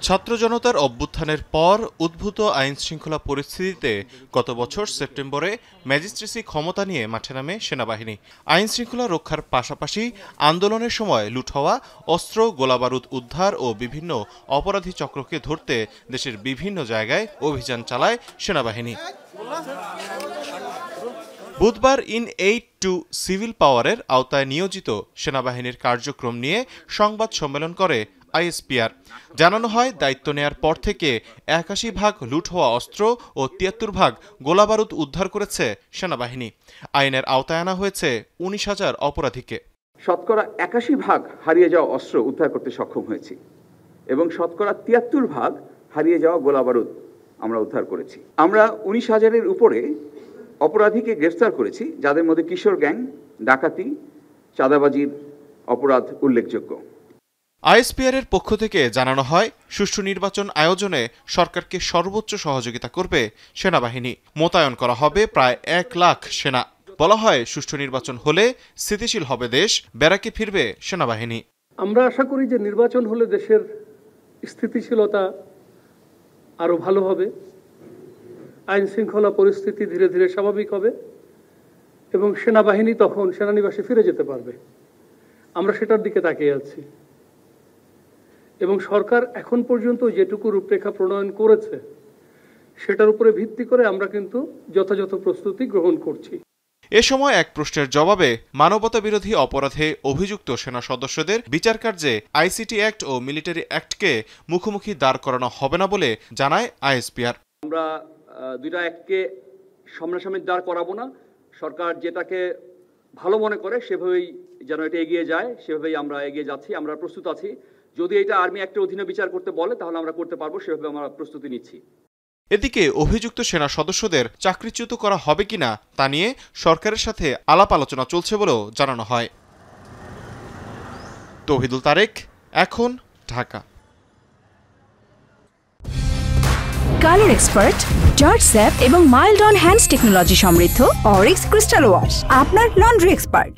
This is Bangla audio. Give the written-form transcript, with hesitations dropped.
ছাত্র জনতার অভ্যুত্থানের পর উদ্ভূত আইনশৃঙ্খলা পরিস্থিতিতে গত বছর সেপ্টেম্বরে ম্যাজিস্ট্রেসি ক্ষমতা নিয়ে মাঠে নামে সেনাবাহিনী। আইনশৃঙ্খলা রক্ষার পাশাপাশি আন্দোলনের সময় লুট হওয়া অস্ত্র, গোলাবারুদ উদ্ধার ও বিভিন্ন অপরাধী চক্রকে ধরতে দেশের বিভিন্ন জায়গায় অভিযান চালায় সেনাবাহিনী। বুধবার ইন-এইড টু সিভিল পাওয়ারের আওতায় নিয়োজিত সেনাবাহিনীর কার্যক্রম নিয়ে সংবাদ সম্মেলন করে আইএসপিআর। জানানো হয়, দায়িত্ব নেয়ার পর থেকে ৮১ ভাগ লুট হওয়া অস্ত্র ও ৭৩ ভাগ গোলাবারুদ উদ্ধার করেছে সেনাবাহিনী। আইনের আওতায় আনা হয়েছে ১৯,০০০ অপরাধীকে। শতকরা ৮১ ভাগ হারিয়ে যাওয়া অস্ত্র উদ্ধার করতে সক্ষম হয়েছি এবং শতকরা ৭৩ ভাগ হারিয়ে যাওয়া গোলাবারুদ আমরা উদ্ধার করেছি। আমরা ১৯,০০০-এর উপরে অপরাধীকে গ্রেফতার করেছি, যাদের মধ্যে কিশোর গ্যাং, ডাকাতি, চাঁদাবাজির অপরাধ উল্লেখযোগ্য। আইএসপিআর এর পক্ষ থেকে জানানো হয়, সুষ্ঠু নির্বাচন আয়োজনে সরকারকে সর্বোচ্চ সহযোগিতা করবে সেনাবাহিনী। মোতায়েন করা হবে প্রায় ১ লাখ সেনা। বলা হয়, সুষ্ঠু নির্বাচন হলে স্থিতিশীল হবে দেশ, ব্যারাকে ফিরবে সেনাবাহিনী। আমরা আশা করি যে নির্বাচন হলে দেশের স্থিতিশীলতা আরো ভালো হবে, আইন শৃঙ্খলা পরিস্থিতি ধীরে ধীরে স্বাভাবিক হবে এবং সেনাবাহিনী তখন সেনানিবাসে ফিরে যেতে পারবে। আমরা সেটার দিকে তাকিয়ে আছি এবং সরকার এখন পর্যন্ত যেটুকু রূপরেখা প্রণয়ন করেছে সেটার উপরে ভিত্তি করে আমরা কিন্তু যথাযথ প্রস্তুতি গ্রহণ করছি। এ সময় এক প্রশ্নের জবাবে মানবতা বিরোধী অপরাধে অভিযুক্ত সেনা সদস্যদের বিচার কার্যে আইসিটি অ্যাক্ট ও মিলিটারি অ্যাক্টকে মুখোমুখি দাঁড় করানো হবে না বলে জানায় আইএসপিআর। আমরা দুইটা অ্যাক্টকে সামনাসামনি দাঁড় করাবো না। সরকার যেটাকে ভালো মনে করে সেভাবেই যেন এটা এগিয়ে যায়, সেভাবেই আমরা এগিয়ে যাচ্ছি। আমরা প্রস্তুত আছি। যদি এটা আর্মি অ্যাক্টের অধীনে বিচার করতে বলে তাহলে আমরা করতে পারবো, সেভাবে আমরা প্রস্তুতি নিচ্ছি। এদিকে অভিযুক্ত সেনা সদস্যদের চাকরিচ্যুত করা হবে কিনা তা নিয়ে সরকারের সাথে আলাপ আলোচনা চলছে বলেও জানানো হয়। তৌহিদুল তারেক, এখন, Dhaka. Colour expert, George sap এবং মাইল্ড অন হ্যান্ডস টেকনোলজি সমৃদ্ধ অরিক্স ক্রিস্টাল ওয়াশ আপনার লন্ড্রি এক্সপার্ট।